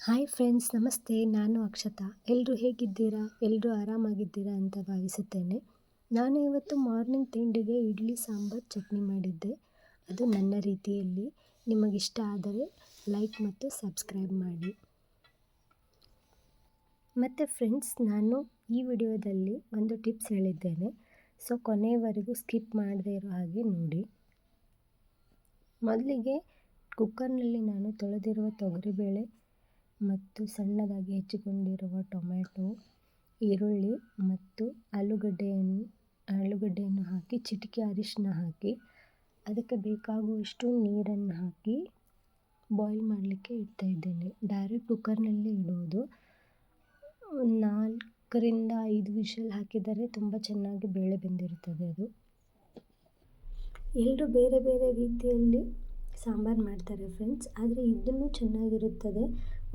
Hi friends, ನಮಸ್ತೆ. ನಾನು ಅಕ್ಷತಾ. ಎಲ್ಲರೂ ಹೇಗಿದ್ದೀರಾ? ಎಲ್ಲರೂ ಆರಾಮಾಗಿದ್ದೀರಾ ಅಂತ ಭಾವಿಸುತ್ತೇನೆ. ನಾನು ಇವತ್ತು ಮಾರ್ನಿಂಗ್ ತಿಂಡಿಗೆ ಇಡ್ಲಿ ಸಾಂಬಾರು ಚಟ್ನಿ ಮಾಡಿದ್ದೆ. ಅದು ನನ್ನ ರೀತಿಯಲ್ಲಿ. ನಿಮಗಿಷ್ಟ ಆದರೆ ಲೈಕ್ ಮತ್ತು ಸಬ್ಸ್ಕ್ರೈಬ್ ಮಾಡಿ. ಮತ್ತು ಫ್ರೆಂಡ್ಸ್, ನಾನು ಈ ವಿಡಿಯೋದಲ್ಲಿ ಒಂದು ಟಿಪ್ಸ್ ಹೇಳಿದ್ದೇನೆ. ಸೊ ಕೊನೆಯವರೆಗೂ ಸ್ಕಿಪ್ ಮಾಡದೇ ಇರೋ ಹಾಗೆ ನೋಡಿ. ಮೊದಲಿಗೆ ಕುಕ್ಕರ್ನಲ್ಲಿ ನಾನು ತೊಳೆದಿರುವ ತೊಗರಿಬೇಳೆ ಮತ್ತು ಸಣ್ಣದಾಗಿ ಹೆಚ್ಚಿಕೊಂಡಿರುವ ಟೊಮ್ಯಾಟೊ, ಈರುಳ್ಳಿ ಮತ್ತು ಆಲೂಗಡ್ಡೆಯನ್ನು ಹಾಕಿ ಚಿಟಿಕೆ ಅರಿಶಿನ ಹಾಕಿ ಅದಕ್ಕೆ ಬೇಕಾಗುವಷ್ಟು ನೀರನ್ನು ಹಾಕಿ ಬಾಯ್ಲ್ ಮಾಡಲಿಕ್ಕೆ ಇಡ್ತಾ ಇದ್ದೇನೆ. ಡೈರೆಕ್ಟ್ ಕುಕ್ಕರ್ನಲ್ಲಿ ಇಡುವುದು. 4ರಿಂದ 5 ವಿಷಲ್ ಹಾಕಿದರೆ ತುಂಬ ಚೆನ್ನಾಗಿ ಬೇಳೆ ಬೆಂದಿರುತ್ತದೆ. ಅದು ಎಲ್ಲರೂ ಬೇರೆ ಬೇರೆ ರೀತಿಯಲ್ಲಿ ಸಾಂಬಾರು ಮಾಡ್ತಾರೆ ಫ್ರೆಂಡ್ಸ್, ಆದರೆ ಇದನ್ನು ಚೆನ್ನಾಗಿರುತ್ತದೆ.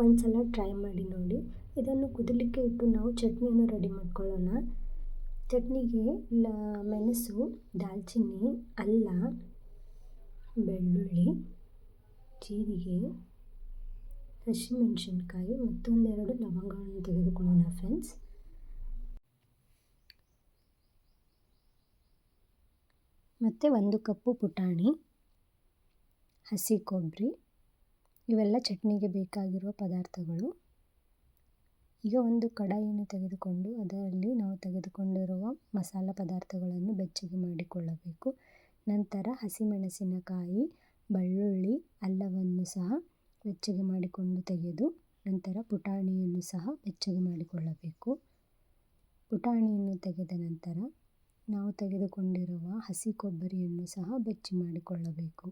ಒಂದು ಸಲ ಟ್ರೈ ಮಾಡಿ ನೋಡಿ. ಇದನ್ನು ಕುದಿಲಿಕ್ಕೆ ಇಟ್ಟು ನಾವು ಚಟ್ನಿಯನ್ನು ರೆಡಿ ಮಾಡ್ಕೊಳ್ಳೋಣ. ಚಟ್ನಿಗೆ ಮೆಣಸು, ದಾಲ್ಚಿನ್ನಿ, ಅಲ್ಲ, ಬೆಳ್ಳುಳ್ಳಿ, ಜೀರಿಗೆ, ಹಸಿಮೆಣಸಿನ್ಕಾಯಿ ಮತ್ತು 1-2 ಲವಂಗವನ್ನು ತೆಗೆದುಕೊಳ್ಳೋಣ ಫ್ರೆಂಡ್ಸ್. ಮತ್ತು 1 ಕಪ್ಪು ಪುಟಾಣಿ, ಹಸಿ ಕೊಬ್ಬರಿ, ಇವೆಲ್ಲ ಚಟ್ನಿಗೆ ಬೇಕಾಗಿರುವ ಪದಾರ್ಥಗಳು. ಈಗ ಒಂದು ಕಡಾಯಿಯನ್ನು ತೆಗೆದುಕೊಂಡು ಅದರಲ್ಲಿ ನಾವು ತೆಗೆದುಕೊಂಡಿರುವ ಮಸಾಲ ಪದಾರ್ಥಗಳನ್ನು ಬೆಚ್ಚಗೆ ಮಾಡಿಕೊಳ್ಳಬೇಕು. ನಂತರ ಹಸಿಮೆಣಸಿನಕಾಯಿ, ಬೆಳ್ಳುಳ್ಳಿ, ಅಲ್ಲವನ್ನು ಸಹ ಬೆಚ್ಚಗೆ ಮಾಡಿಕೊಂಡು ತೆಗೆದು ನಂತರ ಪುಟಾಣಿಯನ್ನು ಸಹ ಬೆಚ್ಚಗೆ ಮಾಡಿಕೊಳ್ಳಬೇಕು. ಪುಟಾಣಿಯನ್ನು ತೆಗೆದ ನಂತರ ನಾವು ತೆಗೆದುಕೊಂಡಿರುವ ಹಸಿ ಕೊಬ್ಬರಿಯನ್ನು ಸಹ ಬೆಚ್ಚಿ ಮಾಡಿಕೊಳ್ಳಬೇಕು.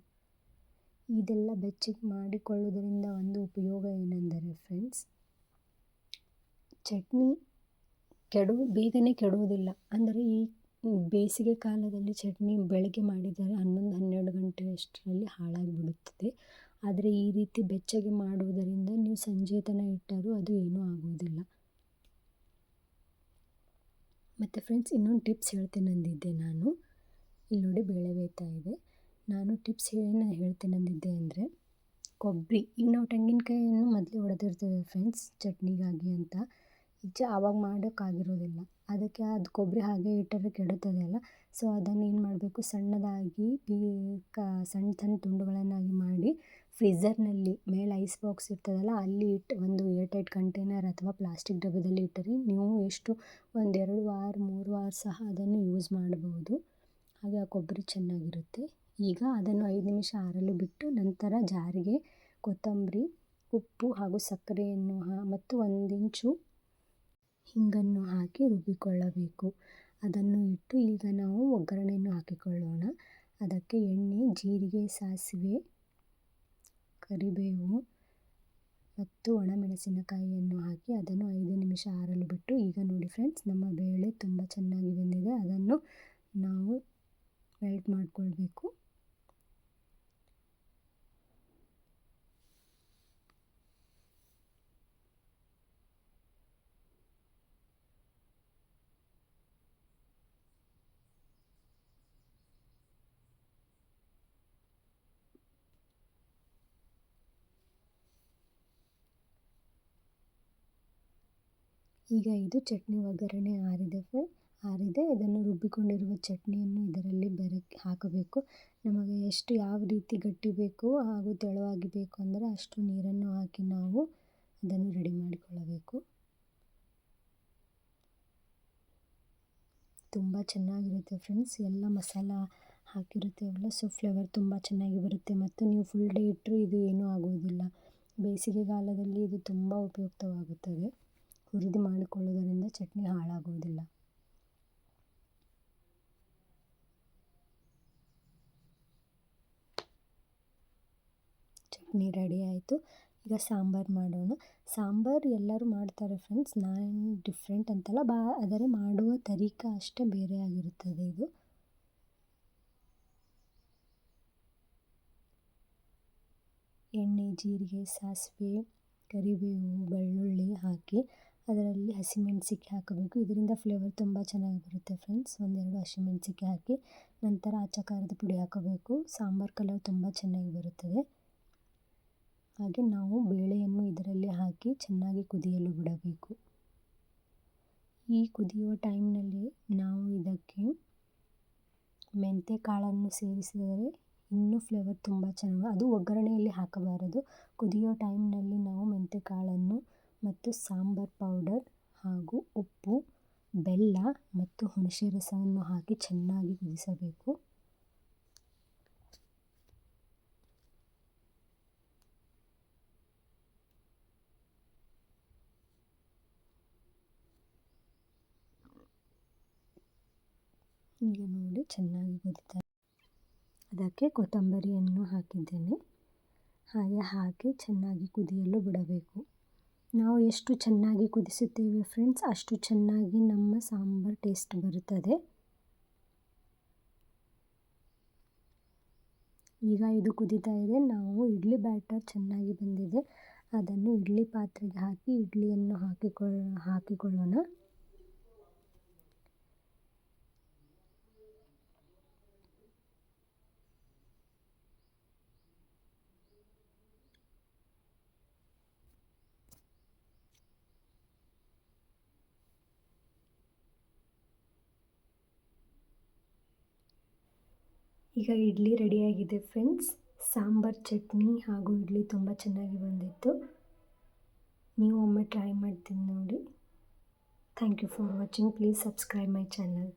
ಇದೆಲ್ಲ ಬೆಚ್ಚಗೆ ಮಾಡಿಕೊಳ್ಳುವುದರಿಂದ ಒಂದು ಉಪಯೋಗ ಏನೆಂದರೆ ಫ್ರೆಂಡ್ಸ್, ಚಟ್ನಿ ಬೇಗನೆ ಕೆಡುವುದಿಲ್ಲ. ಅಂದರೆ ಈ ಬೇಸಿಗೆ ಕಾಲದಲ್ಲಿ ಚಟ್ನಿ ಬೆಳಗ್ಗೆ ಮಾಡಿದರೆ 11-12 ಗಂಟೆಯಷ್ಟರಲ್ಲಿ ಹಾಳಾಗಿಬಿಡುತ್ತದೆ. ಆದರೆ ಈ ರೀತಿ ಬೆಚ್ಚಗೆ ಮಾಡುವುದರಿಂದ ನೀವು ಸಂಜೆ ತನಕ ಇಟ್ಟರೂ ಅದು ಏನೂ ಆಗುವುದಿಲ್ಲ. ಮತ್ತು ಫ್ರೆಂಡ್ಸ್, ಇನ್ನೊಂದು ಟಿಪ್ಸ್ ಹೇಳ್ತೇನೆಂದಿದ್ದೆ ನಾನು. ಇಲ್ಲಿ ನೋಡಿ ಬೇಳೆ ಬೇಯ್ತಾ ಇದೆ. ನಾನು ಟಿಪ್ಸ್ ಏನು ಹೇಳ್ತೇನೆಂದಿದ್ದೆ ಅಂದರೆ, ಕೊಬ್ಬರಿ, ಈಗ ನಾವು ತೆಂಗಿನಕಾಯಿಯನ್ನು ಮೊದಲೇ ಹೊಡೆದಿರ್ತೇವೆ ಫ್ರೆಂಡ್ಸ್ ಚಟ್ನಿಗಾಗಿ ಅಂತ. ಆವಾಗ ಮಾಡೋಕ್ಕಾಗಿರೋದಿಲ್ಲ. ಅದಕ್ಕೆ ಅದು ಕೊಬ್ಬರಿ ಹಾಗೆ ಇಟ್ಟರೆ ಕೆಡುತ್ತದೆ ಅಲ್ಲ. ಸೊ ಅದನ್ನು ಏನು ಮಾಡಬೇಕು, ಸಣ್ಣದಾಗಿ ಸಣ್ಣ ಸಣ್ಣ ತುಂಡುಗಳನ್ನಾಗಿ ಮಾಡಿ ಫ್ರೀಝರ್ನಲ್ಲಿ ಮೇಲೆ ಐಸ್ ಬಾಕ್ಸ್ ಇರ್ತದಲ್ಲ ಅಲ್ಲಿ ಇಟ್ಟು ಒಂದು ಏರ್ಟೈಟ್ ಕಂಟೈನರ್ ಅಥವಾ ಪ್ಲಾಸ್ಟಿಕ್ ಡಬ್ಬದಲ್ಲಿ ಇಟ್ಟರೆ ನೀವು ಎಷ್ಟು 1-2 ವಾರ 3 ವಾರ ಸಹ ಅದನ್ನು ಯೂಸ್ ಮಾಡಬಹುದು. ಹಾಗೆ ಆ ಕೊಬ್ಬರಿ ಚೆನ್ನಾಗಿರುತ್ತೆ. ಈಗ ಅದನ್ನು 5 ನಿಮಿಷ ಆರಲು ಬಿಟ್ಟು ನಂತರ ಜಾರಿಗೆ ಕೊತ್ತಂಬರಿ, ಉಪ್ಪು ಹಾಗೂ ಸಕ್ಕರೆಯನ್ನು ಮತ್ತು 1 ಇಂಚು ಹಿಂಗನ್ನು ಹಾಕಿ ರುಬ್ಬಿಕೊಳ್ಳಬೇಕು. ಅದನ್ನು ಇಟ್ಟು ಈಗ ನಾವು ಒಗ್ಗರಣೆಯನ್ನು ಹಾಕಿಕೊಳ್ಳೋಣ. ಅದಕ್ಕೆ ಎಣ್ಣೆ, ಜೀರಿಗೆ, ಸಾಸಿವೆ, ಕರಿಬೇವು ಮತ್ತು ಒಣಮೆಣಸಿನಕಾಯಿಯನ್ನು ಹಾಕಿ ಅದನ್ನು 5 ನಿಮಿಷ ಆರಲು ಬಿಟ್ಟು, ಈಗ ನೋಡಿ ಫ್ರೆಂಡ್ಸ್, ನಮ್ಮ ಬೇಳೆ ತುಂಬ ಚೆನ್ನಾಗಿ ಬೆಂದಿದೆ. ಅದನ್ನು ನಾವು ಮೆಲ್ಟ್ ಮಾಡಿಕೊಳ್ಬೇಕು. ಈಗ ಇದು ಚಟ್ನಿ ಒಗ್ಗರಣೆ ಆರಿದೆ. ಇದನ್ನು ರುಬ್ಬಿಕೊಂಡಿರುವ ಚಟ್ನಿಯನ್ನು ಇದರಲ್ಲಿ ಹಾಕಬೇಕು. ನಮಗೆ ಎಷ್ಟು ಯಾವ ರೀತಿ ಗಟ್ಟಿ ಬೇಕು ಹಾಗೂ ತೆಳುವಾಗಿ ಬೇಕು ಅಂದರೆ ಅಷ್ಟು ನೀರನ್ನು ಹಾಕಿ ನಾವು ಅದನ್ನು ರೆಡಿ ಮಾಡಿಕೊಳ್ಳಬೇಕು. ತುಂಬ ಚೆನ್ನಾಗಿರುತ್ತೆ ಫ್ರೆಂಡ್ಸ್. ಎಲ್ಲ ಮಸಾಲ ಹಾಕಿರುತ್ತೇವಲ್ಲ, ಸೊ ಫ್ಲೇವರ್ ತುಂಬ ಚೆನ್ನಾಗಿ ಬರುತ್ತೆ. ಮತ್ತು ನೀವು ಫುಲ್ ಡೇ ಇಟ್ಟರೂ ಇದು ಏನೂ ಆಗುವುದಿಲ್ಲ. ಬೇಸಿಗೆಗಾಲದಲ್ಲಿ ಇದು ತುಂಬ ಉಪಯುಕ್ತವಾಗುತ್ತದೆ. ಹುರಿದು ಮಾಡಿಕೊಳ್ಳುವುದರಿಂದ ಚಟ್ನಿ ಹಾಳಾಗುವುದಿಲ್ಲ. ಚಟ್ನಿ ರೆಡಿ ಆಯಿತು. ಈಗ ಸಾಂಬಾರು ಮಾಡೋಣ. ಸಾಂಬಾರು ಎಲ್ಲರೂ ಮಾಡ್ತಾರೆ ಫ್ರೆಂಡ್ಸ್, ನಾನು ಡಿಫ್ರೆಂಟ್ ಅಂತಲ್ಲ, ಆದರೆ ಮಾಡುವ ತರೀಕ ಅಷ್ಟೇ ಬೇರೆ ಆಗಿರುತ್ತದೆ. ಇದು ಎಣ್ಣೆ, ಜೀರಿಗೆ, ಸಾಸಿವೆ, ಕರಿಬೇವು, ಬೆಳ್ಳುಳ್ಳಿ ಹಾಕಿ ಅದರಲ್ಲಿ ಹಸಿಮೆಣಸಿಗೆ ಹಾಕಬೇಕು. ಇದರಿಂದ ಫ್ಲೇವರ್ ತುಂಬ ಚೆನ್ನಾಗಿ ಬರುತ್ತೆ ಫ್ರೆಂಡ್ಸ್. 1-2 ಹಸಿಮೆಣಸಿಗೆ ಹಾಕಿ ನಂತರ ಅಚ್ಚ ಖಾರದ ಪುಡಿ ಹಾಕಬೇಕು. ಸಾಂಬಾರು ಕಲರ್ ತುಂಬ ಚೆನ್ನಾಗಿ ಬರುತ್ತದೆ. ಹಾಗೆ ನಾವು ಬೇಳೆಯನ್ನು ಇದರಲ್ಲಿ ಹಾಕಿ ಹಾಕಿ ಚೆನ್ನಾಗಿ ಕುದಿಯಲು ಬಿಡಬೇಕು. ಈ ಕುದಿಯುವ ಟೈಮ್ನಲ್ಲಿ ನಾವು ಇದಕ್ಕೆ ಮೆಂತ್ಯ ಕಾಳನ್ನು ಸೇರಿಸಿದರೆ ಇನ್ನೂ ಫ್ಲೇವರ್ ತುಂಬ ಚೆನ್ನಾಗಿ, ಅದು ಒಗ್ಗರಣೆಯಲ್ಲಿ ಹಾಕಬಾರದು. ಕುದಿಯೋ ಟೈಮ್ನಲ್ಲಿ ನಾವು ಮೆಂತ್ಯ ಕಾಳನ್ನು ಮತ್ತು ಸಾಂಬಾರ್ ಪೌಡರ್ ಹಾಗೂ ಉಪ್ಪು, ಬೆಲ್ಲ ಮತ್ತು ಹುಣಸೆ ರಸವನ್ನು ಹಾಕಿ ಚೆನ್ನಾಗಿ ಕುದಿಸಬೇಕು. ಈಗ ನೋಡಿ ಚೆನ್ನಾಗಿ ಕುದೀತಾ, ಅದಕ್ಕೆ ಕೊತ್ತಂಬರಿಯನ್ನು ಹಾಕಿದ್ದೇನೆ. ಹಾಗೆ ಹಾಕಿ ಚೆನ್ನಾಗಿ ಕುದಿಯಲು ಬಿಡಬೇಕು. ನಾವು ಎಷ್ಟು ಚೆನ್ನಾಗಿ ಕುದಿಸುತ್ತೇವೆ ಫ್ರೆಂಡ್ಸ್, ಅಷ್ಟು ಚೆನ್ನಾಗಿ ನಮ್ಮ ಸಾಂಬಾರ್ ಟೇಸ್ಟ್ ಬರುತ್ತದೆ. ಈಗ ಇದು ಕುದೀತಾ ಇದೆ. ನಾವು ಇಡ್ಲಿ ಬ್ಯಾಟರ್ ಚೆನ್ನಾಗಿ ಬಂದಿದೆ, ಅದನ್ನು ಇಡ್ಲಿ ಪಾತ್ರೆಗೆ ಹಾಕಿ ಇಡ್ಲಿಯನ್ನು ಹಾಕಿಕೊಳ್ಳೋಣ. ಈಗ ಇಡ್ಲಿ ರೆಡಿಯಾಗಿದೆ ಫ್ರೆಂಡ್ಸ್. ಸಾಂಬಾರ್, ಚಟ್ನಿ ಹಾಗೂ ಇಡ್ಲಿ ತುಂಬ ಚೆನ್ನಾಗಿ ಬಂದಿತ್ತು. ನೀವು ಒಮ್ಮೆ ಟ್ರೈ ಮಾಡ್ತೀನಿ ನೋಡಿ. Thank you for watching. Please subscribe my channel.